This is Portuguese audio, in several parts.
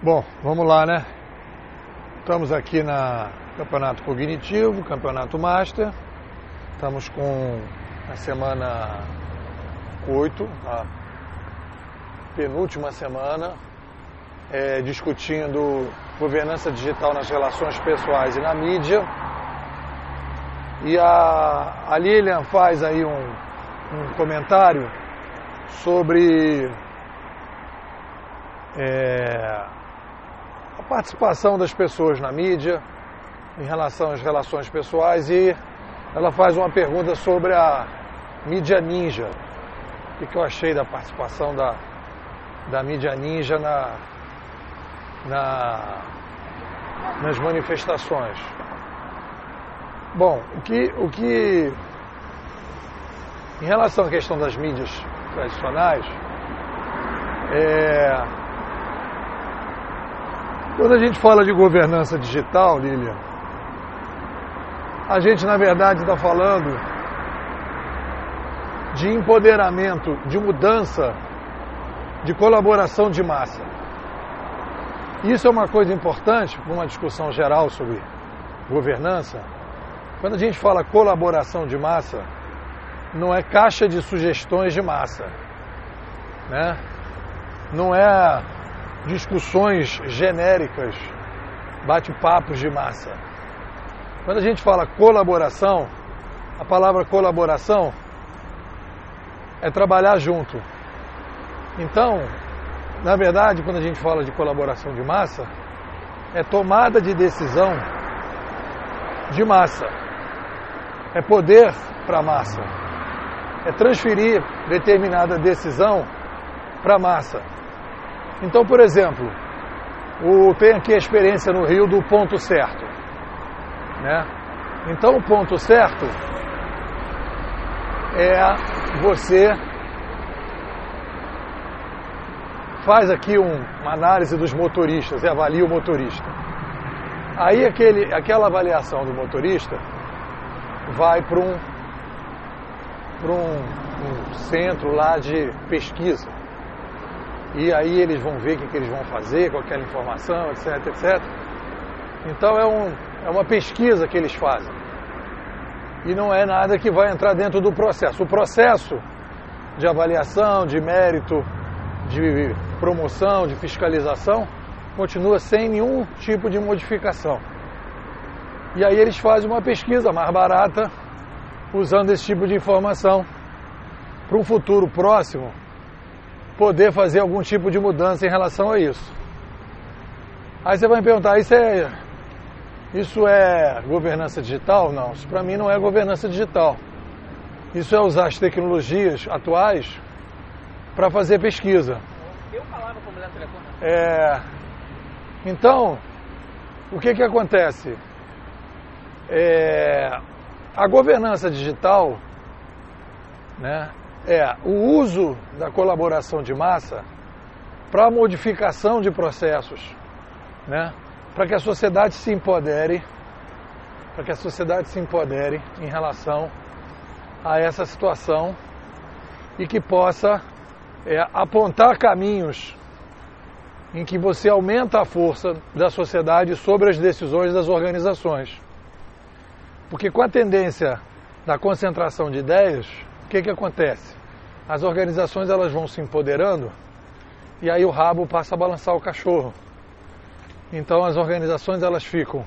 Bom, vamos lá, né? Estamos aqui na Campeonato Cognitivo, Campeonato Master. Estamos com a semana 8, a penúltima semana, discutindo governança digital nas relações pessoais e na mídia. E a Lilian faz aí um comentário sobre a participação das pessoas na mídia em relação às relações pessoais, e ela faz uma pergunta sobre a mídia ninja. O que eu achei da participação da mídia ninja nas manifestações. Bom, o que em relação à questão das mídias tradicionais, quando a gente fala de governança digital, Lilian, a gente na verdade está falando de empoderamento, de mudança, de colaboração de massa. Isso é uma coisa importante para uma discussão geral sobre governança. Quando a gente fala colaboração de massa, não é caixa de sugestões de massa, né? Não é discussões genéricas, bate-papos de massa. Quando a gente fala colaboração, a palavra colaboração é trabalhar junto. Então, na verdade, quando a gente fala de colaboração de massa, é tomada de decisão de massa. É poder para a massa. É transferir determinada decisão para a massa. Então, por exemplo, tem aqui a experiência no Rio do ponto certo, né? Então, o ponto certo é você faz aqui uma análise dos motoristas e avalia o motorista. Aí aquela avaliação do motorista vai para um centro lá de pesquisa. E aí eles vão ver o que eles vão fazer com aquela informação, etc, etc. Então é uma pesquisa que eles fazem. E não é nada que vai entrar dentro do processo. O processo de avaliação, de mérito, de promoção, de fiscalização, continua sem nenhum tipo de modificação. E aí eles fazem uma pesquisa mais barata, usando esse tipo de informação, para um futuro próximo, poder fazer algum tipo de mudança em relação a isso. Aí você vai me perguntar, isso é governança digital? Não, isso para mim não é governança digital. Isso é usar as tecnologias atuais para fazer pesquisa. Eu falava com a mulher no telefone. Então, o que acontece? A governança digital, né, é o uso da colaboração de massa para a modificação de processos, né, para que a sociedade se empodere, em relação a essa situação e que possa apontar caminhos em que você aumenta a força da sociedade sobre as decisões das organizações. Porque com a tendência da concentração de ideias, o que acontece? As organizações elas vão se empoderando e aí o rabo passa a balançar o cachorro. Então as organizações elas ficam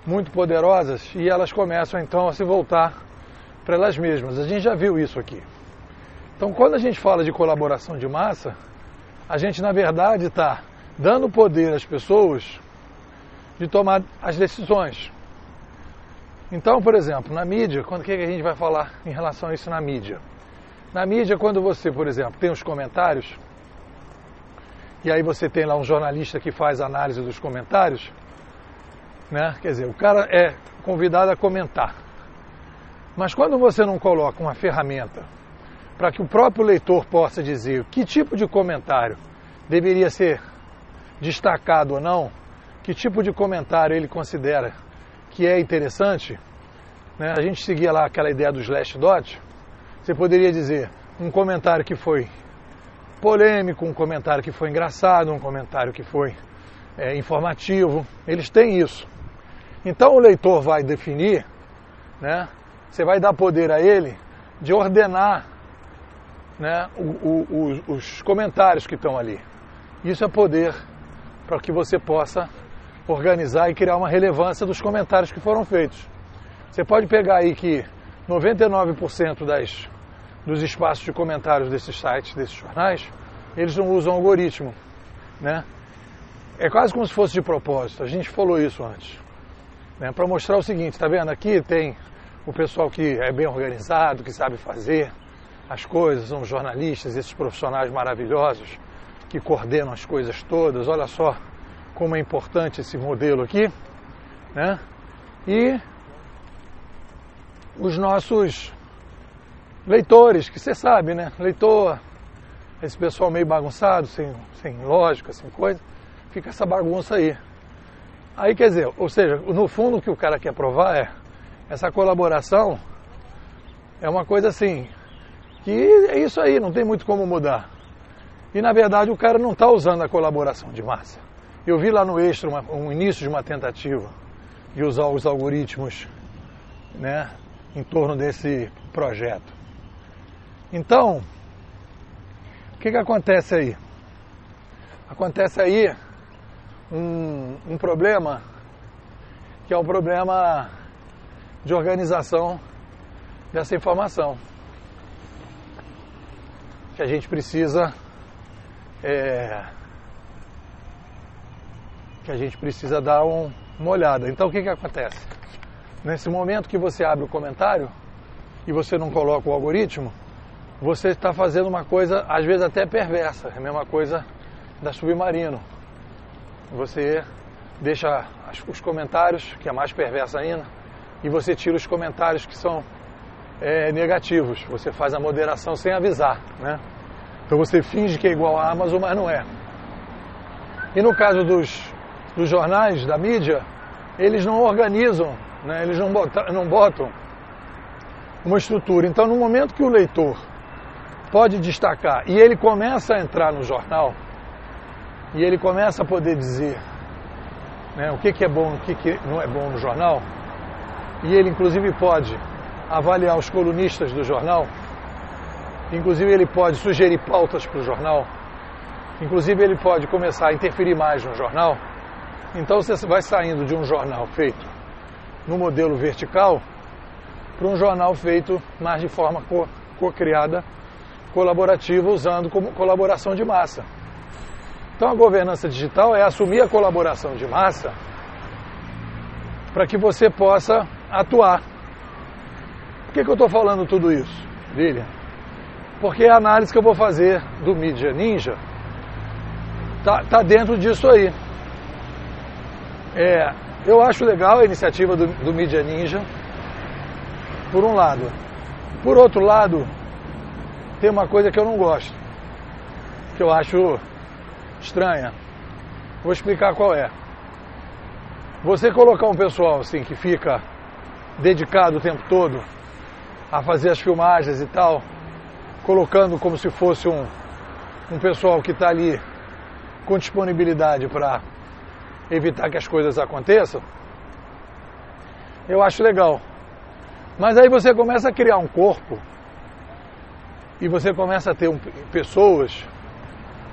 muito poderosas e elas começam então a se voltar para elas mesmas. A gente já viu isso aqui. Então quando a gente fala de colaboração de massa, a gente na verdade está dando poder às pessoas de tomar as decisões. Então, por exemplo, na mídia, o que a gente vai falar em relação a isso na mídia? Na mídia, quando você, por exemplo, tem os comentários, e aí você tem lá um jornalista que faz análise dos comentários, né? Quer dizer, o cara é convidado a comentar. Mas quando você não coloca uma ferramenta para que o próprio leitor possa dizer que tipo de comentário deveria ser destacado ou não, que tipo de comentário ele considera que é interessante, né? A gente seguia lá aquela ideia do Slashdot. Você poderia dizer um comentário que foi polêmico, um comentário que foi engraçado, um comentário que foi informativo, eles têm isso. Então o leitor vai definir, né, você vai dar poder a ele de ordenar, né, os comentários que estão ali. Isso é poder para que você possa organizar e criar uma relevância dos comentários que foram feitos. Você pode pegar aí que 99% dos espaços de comentários desses sites, desses jornais, eles não usam algoritmo, né? É quase como se fosse de propósito, a gente falou isso antes, né? Para mostrar o seguinte, tá vendo? Aqui tem o pessoal que é bem organizado, que sabe fazer as coisas, são os jornalistas, esses profissionais maravilhosos que coordenam as coisas todas. Olha só como é importante esse modelo aqui, né? E os nossos leitores, que você sabe, né? Leitor, esse pessoal meio bagunçado, sem lógica, sem coisa, fica essa bagunça aí. Aí quer dizer, ou seja, no fundo o que o cara quer provar é essa colaboração é uma coisa assim, que é isso aí, não tem muito como mudar. E na verdade o cara não está usando a colaboração de massa. Eu vi lá no Extra um início de uma tentativa de usar os algoritmos, né, em torno desse projeto. Então, o que acontece aí? Acontece aí um problema que é o problema de organização dessa informação, que a gente precisa dar uma olhada. Então o que acontece? Nesse momento que você abre o comentário e você não coloca o algoritmo, você está fazendo uma coisa, às vezes até perversa, é a mesma coisa da Submarino. Você deixa os comentários, que é mais perversa ainda, e você tira os comentários que são negativos. Você faz a moderação sem avisar, né? Então você finge que é igual à Amazon, mas não é. E no caso dos jornais, da mídia, eles não organizam, né? Eles não botam uma estrutura. Então no momento que o leitor pode destacar e ele começa a entrar no jornal, e ele começa a poder dizer, né, o que é bom, o que não é bom no jornal, e ele inclusive pode avaliar os colunistas do jornal, inclusive ele pode sugerir pautas para o jornal, inclusive ele pode começar a interferir mais no jornal. Então você vai saindo de um jornal feito no modelo vertical para um jornal feito mais de forma co-criada, colaborativa, usando como colaboração de massa. Então a governança digital é assumir a colaboração de massa para que você possa atuar. Por que eu estou falando tudo isso, Lilian? Porque a análise que eu vou fazer do Media Ninja tá dentro disso aí. Eu acho legal a iniciativa do Media Ninja, por um lado. Por outro lado, tem uma coisa que eu não gosto, que eu acho estranha. Vou explicar qual é. Você colocar um pessoal assim que fica dedicado o tempo todo a fazer as filmagens e tal, colocando como se fosse um pessoal que está ali com disponibilidade para evitar que as coisas aconteçam, eu acho legal. Mas aí você começa a criar um corpo e você começa a ter pessoas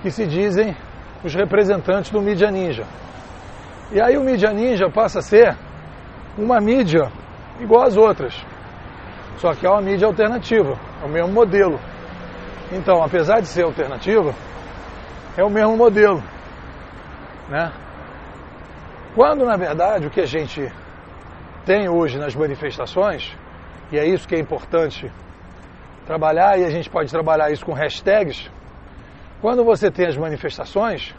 que se dizem os representantes do Media Ninja. E aí o Media Ninja passa a ser uma mídia igual às outras, só que é uma mídia alternativa, é o mesmo modelo. Então, apesar de ser alternativa, é o mesmo modelo, né? Quando, na verdade, o que a gente tem hoje nas manifestações, e é isso que é importante trabalhar, e a gente pode trabalhar isso com hashtags, quando você tem as manifestações,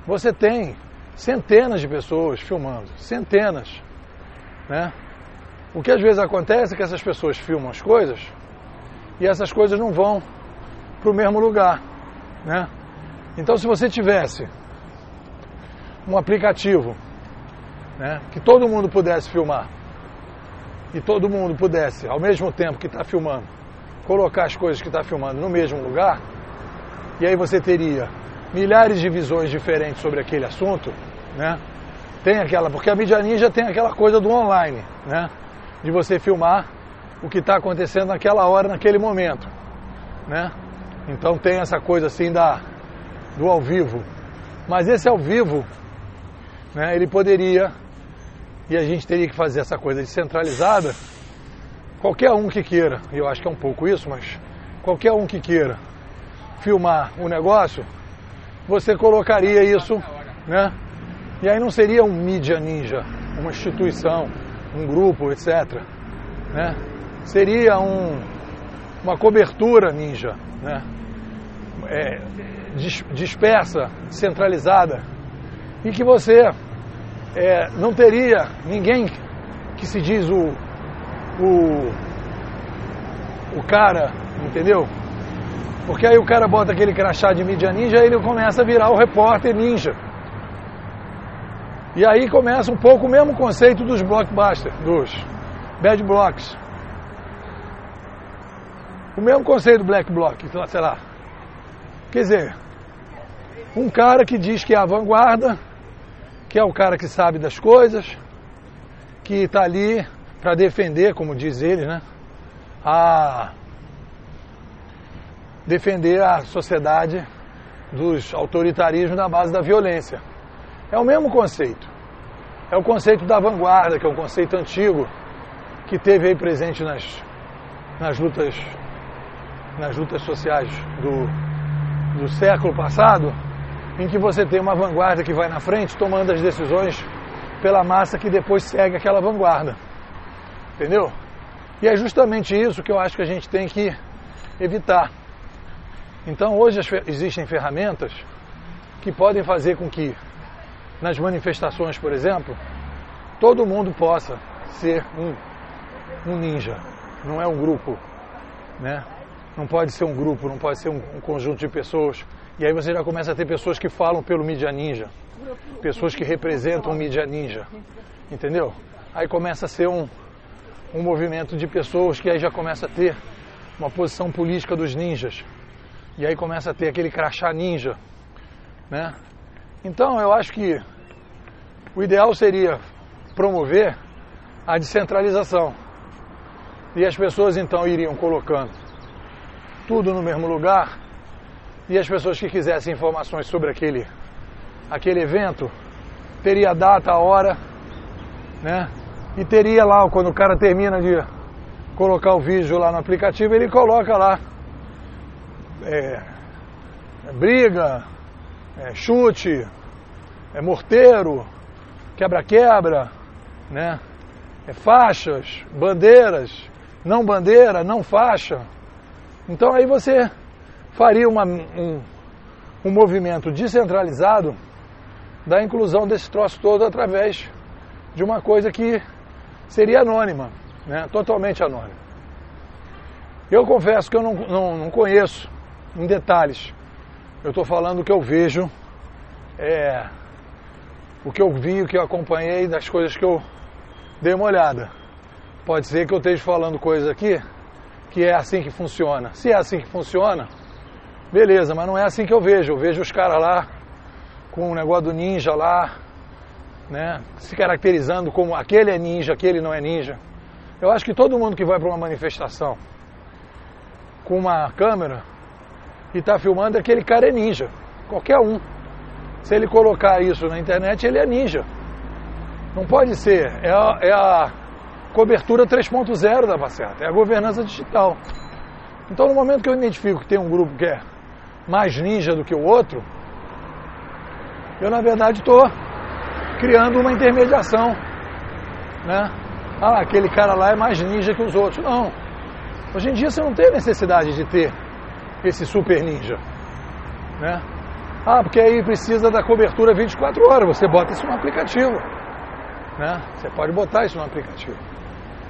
você tem centenas de pessoas filmando, centenas, né? O que às vezes acontece é que essas pessoas filmam as coisas e essas coisas não vão para o mesmo lugar, né? Então, se você tivesse um aplicativo, né, que todo mundo pudesse filmar e todo mundo pudesse, ao mesmo tempo que está filmando, colocar as coisas que está filmando no mesmo lugar, e aí você teria milhares de visões diferentes sobre aquele assunto, né? Porque a mídia ninja tem aquela coisa do online, né? De você filmar o que está acontecendo naquela hora, naquele momento, né? Então tem essa coisa assim do ao vivo. Mas esse ao vivo, né, ele poderia, e a gente teria que fazer essa coisa descentralizada, qualquer um que queira, e eu acho que é um pouco isso, mas qualquer um que queira filmar o negócio, você colocaria isso, né? E aí não seria um mídia ninja, uma instituição, um grupo, etc., né? Seria uma cobertura ninja, né? Dispersa, centralizada, e que você não teria ninguém que se diz o cara, entendeu? Porque aí o cara bota aquele crachá de mídia ninja e ele começa a virar o repórter ninja. E aí começa um pouco o mesmo conceito dos blockbusters, dos bad blocks. O mesmo conceito do black block, sei lá. Quer dizer, um cara que diz que é a vanguarda, que é o cara que sabe das coisas, que está ali para defender, como diz ele, né? Defender a sociedade dos autoritarismos na base da violência. É o mesmo conceito. É o conceito da vanguarda, que é um conceito antigo, que teve aí presente nas lutas sociais do século passado, em que você tem uma vanguarda que vai na frente tomando as decisões pela massa que depois segue aquela vanguarda. Entendeu? E é justamente isso que eu acho que a gente tem que evitar. Então hoje existem ferramentas que podem fazer com que nas manifestações, por exemplo, todo mundo possa ser um ninja. Não é um grupo, né? Não pode ser um grupo, não pode ser um conjunto de pessoas. E aí você já começa a ter pessoas que falam pelo mídia ninja, pessoas que representam o mídia ninja, entendeu? Aí começa a ser um movimento de pessoas que aí já começa a ter uma posição política dos ninjas. E aí começa a ter aquele crachá ninja, né? Então eu acho que o ideal seria promover a descentralização. E as pessoas então iriam colocando tudo no mesmo lugar, e as pessoas que quisessem informações sobre aquele evento, teria a data, a hora, né? E teria lá, quando o cara termina de colocar o vídeo lá no aplicativo, ele coloca lá briga, chute, morteiro, quebra-quebra, né? Faixas, bandeiras, não bandeira, não faixa. Então aí você faria um movimento descentralizado da inclusão desse troço todo através de uma coisa que seria anônima, né? Totalmente anônima. Eu confesso que eu não conheço em detalhes. Eu estou falando o que eu vejo, o que eu vi, o que eu acompanhei, das coisas que eu dei uma olhada. Pode ser que eu esteja falando coisas aqui que é assim que funciona. Se é assim que funciona, beleza, mas não é assim que eu vejo. Eu vejo os caras lá com o negócio do ninja lá, né, se caracterizando como aquele é ninja, aquele não é ninja. Eu acho que todo mundo que vai para uma manifestação com uma câmera e está filmando, aquele cara é ninja. Qualquer um. Se ele colocar isso na internet, ele é ninja. Não pode ser. É a cobertura 3.0 da Baceta. É a governança digital. Então, no momento que eu identifico que tem um grupo que é mais ninja do que o outro, eu, na verdade, estou criando uma intermediação, né? Aquele cara lá é mais ninja que os outros. Não. Hoje em dia você não tem necessidade de ter esse super ninja, né? Porque aí precisa da cobertura 24 horas. Você bota isso no aplicativo, né? Você pode botar isso no aplicativo.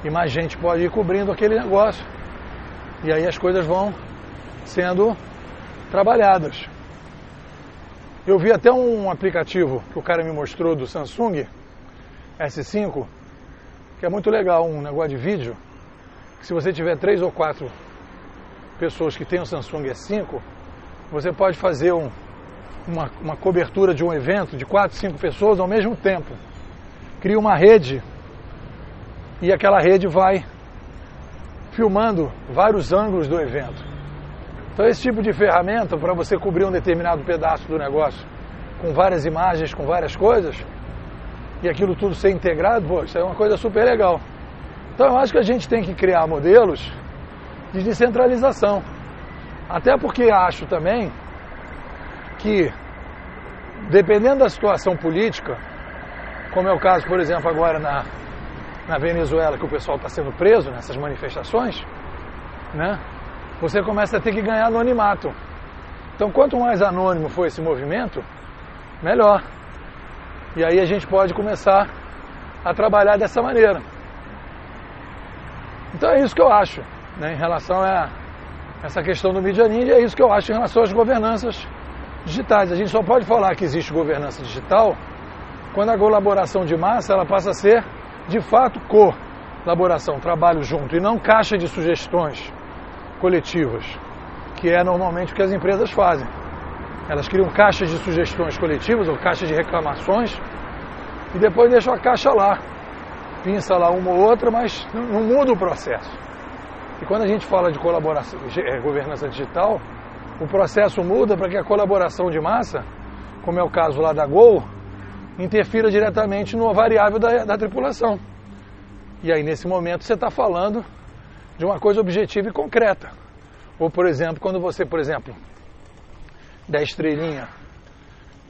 E mais gente pode ir cobrindo aquele negócio. E aí as coisas vão sendo trabalhadas. Eu vi até um aplicativo que o cara me mostrou do Samsung S5, que é muito legal, um negócio de vídeo, que se você tiver 3 ou 4 pessoas que têm o Samsung S5, você pode fazer uma cobertura de um evento de 4, 5 pessoas ao mesmo tempo. Cria uma rede e aquela rede vai filmando vários ângulos do evento. Então esse tipo de ferramenta para você cobrir um determinado pedaço do negócio com várias imagens, com várias coisas e aquilo tudo ser integrado, pô, isso é uma coisa super legal. Então eu acho que a gente tem que criar modelos de descentralização. Até porque acho também que, dependendo da situação política, como é o caso, por exemplo, agora na Venezuela, que o pessoal está sendo preso nessas manifestações, né? Você começa a ter que ganhar anonimato. Então, quanto mais anônimo for esse movimento, melhor. E aí a gente pode começar a trabalhar dessa maneira. Então é isso que eu acho, né, em relação a essa questão do Media Ninja, é isso que eu acho em relação às governanças digitais. A gente só pode falar que existe governança digital quando a colaboração de massa ela passa a ser, de fato, colaboração, trabalho junto, e não caixa de sugestões coletivas, que é normalmente o que as empresas fazem. Elas criam caixas de sugestões coletivas ou caixas de reclamações e depois deixam a caixa lá. Pinça lá uma ou outra, mas não muda o processo. E quando a gente fala de colaboração, governança digital, o processo muda para que a colaboração de massa, como é o caso lá da Gol, interfira diretamente numa variável da tripulação. E aí, nesse momento, você está falando de uma coisa objetiva e concreta. Ou, por exemplo, quando você, der estrelinha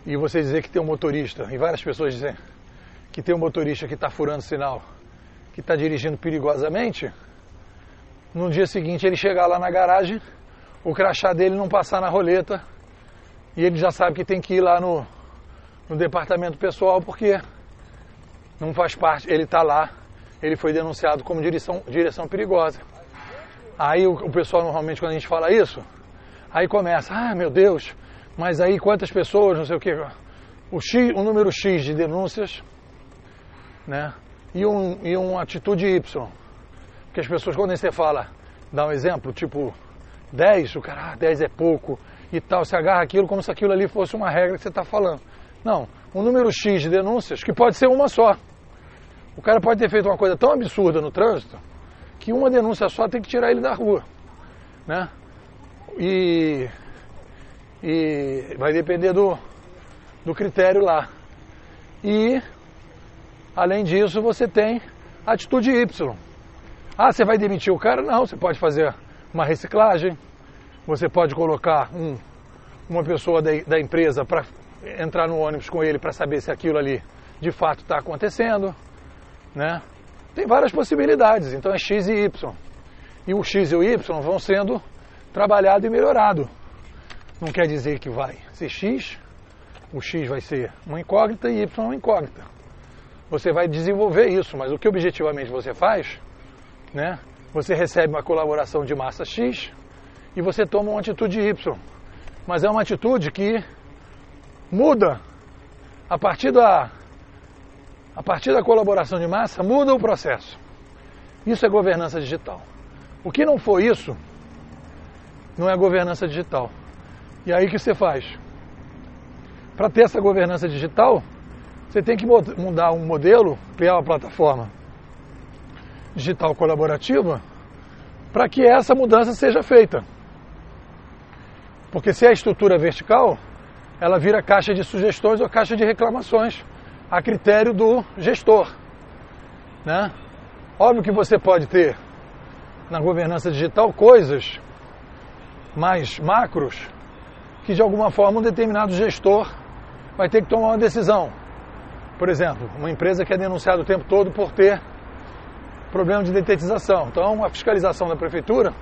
e você dizer que tem um motorista, e várias pessoas dizem que tem um motorista que está furando sinal, que está dirigindo perigosamente, no dia seguinte ele chegar lá na garagem, o crachá dele não passar na roleta e ele já sabe que tem que ir lá no departamento pessoal porque não faz parte, ele está lá, ele foi denunciado como direção perigosa. Aí o pessoal normalmente quando a gente fala isso, aí começa, meu Deus, mas aí quantas pessoas, não sei o que, o número X de denúncias, né? E uma atitude Y. Porque as pessoas, quando você fala, dá um exemplo, tipo 10, o cara, 10 é pouco e tal, se agarra aquilo como se aquilo ali fosse uma regra que você está falando. Não, um número X de denúncias, que pode ser uma só. O cara pode ter feito uma coisa tão absurda no trânsito, que uma denúncia só tem que tirar ele da rua, né? E vai depender do critério lá. E, além disso, você tem atitude Y. Você vai demitir o cara? Não, você pode fazer uma reciclagem, você pode colocar uma pessoa da empresa para entrar no ônibus com ele para saber se aquilo ali de fato está acontecendo, né? Tem várias possibilidades, então é X e Y. E o X e o Y vão sendo trabalhado e melhorado. Não quer dizer que vai ser X, o X vai ser uma incógnita e Y uma incógnita. Você vai desenvolver isso, mas o que objetivamente você faz, né? Você recebe uma colaboração de massa X e você toma uma atitude Y. Mas é uma atitude que muda a partir da colaboração de massa, muda o processo. Isso é governança digital. O que não for isso, não é governança digital. E aí o que você faz? Para ter essa governança digital, você tem que mudar um modelo, criar uma plataforma digital colaborativa, para que essa mudança seja feita. Porque se a estrutura é vertical, ela vira caixa de sugestões ou caixa de reclamações, a critério do gestor, né? Óbvio que você pode ter na governança digital coisas mais macros que de alguma forma um determinado gestor vai ter que tomar uma decisão. Por exemplo, uma empresa que é denunciada o tempo todo por ter problema de detetização. Então a fiscalização da prefeitura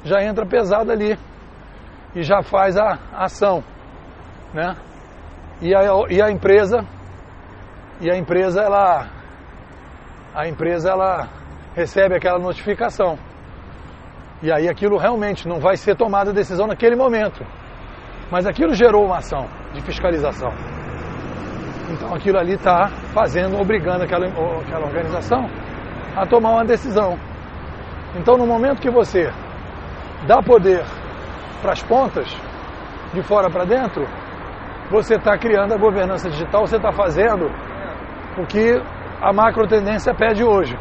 já entra pesada ali e já faz a ação, né? E a empresa ela recebe aquela notificação. E aí aquilo realmente não vai ser tomada decisão naquele momento. Mas aquilo gerou uma ação de fiscalização. Então aquilo ali está obrigando aquela organização a tomar uma decisão. Então no momento que você dá poder para as pontas, de fora para dentro, você está criando a governança digital, você está fazendo o que a macro tendência pede hoje.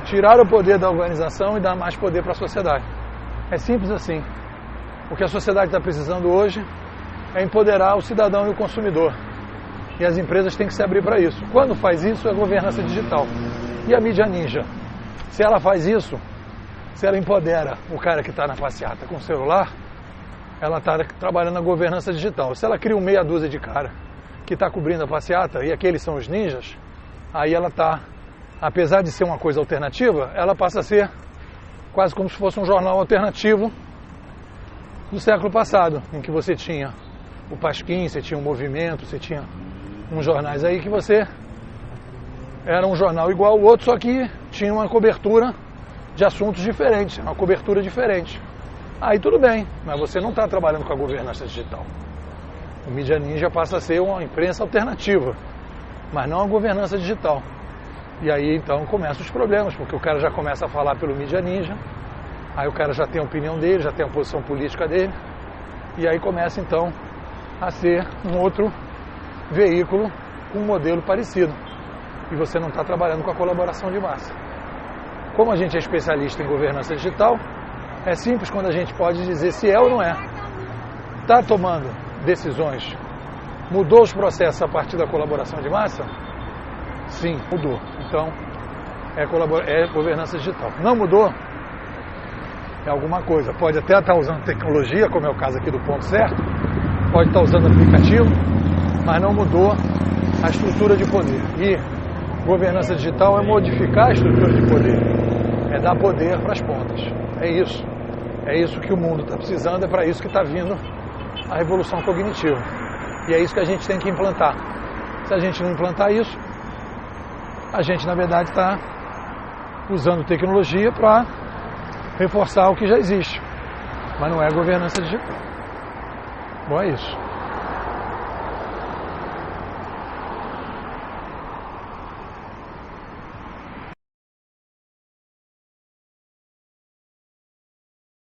Tirar o poder da organização e dar mais poder para a sociedade. É simples assim. O que a sociedade está precisando hoje é empoderar o cidadão e o consumidor. E as empresas têm que se abrir para isso. Quando faz isso, é governança digital. E a mídia ninja? Se ela faz isso, se ela empodera o cara que está na passeata com o celular, ela está trabalhando na governança digital. Se ela cria um meia dúzia de cara que está cobrindo a passeata, e aqueles são os ninjas, aí ela está, apesar de ser uma coisa alternativa, ela passa a ser quase como se fosse um jornal alternativo do século passado, em que você tinha o Pasquim, você tinha o Movimento, você tinha uns jornais aí que você era um jornal igual ao outro, só que tinha uma cobertura de assuntos diferentes, uma cobertura diferente. Aí tudo bem, mas você não está trabalhando com a governança digital. O Mídia Ninja passa a ser uma imprensa alternativa, mas não a governança digital. E aí então começam os problemas, porque o cara já começa a falar pelo Mídia Ninja, aí o cara já tem a opinião dele, já tem a posição política dele, e aí começa então a ser um outro veículo com um modelo parecido. E você não está trabalhando com a colaboração de massa. Como a gente é especialista em governança digital, é simples quando a gente pode dizer se é ou não é. Está tomando decisões, mudou os processos a partir da colaboração de massa? Sim, mudou. Então, é governança digital. Não mudou? É alguma coisa. Pode até estar usando tecnologia, como é o caso aqui do Ponto Certo, pode estar usando aplicativo, mas não mudou a estrutura de poder. E governança digital é modificar a estrutura de poder, é dar poder para as pontas. É isso. É isso que o mundo está precisando, é para isso que está vindo a revolução cognitiva. E é isso que a gente tem que implantar. Se a gente não implantar isso, a gente, na verdade, está usando tecnologia para reforçar o que já existe. Mas não é governança digital. Bom, é isso.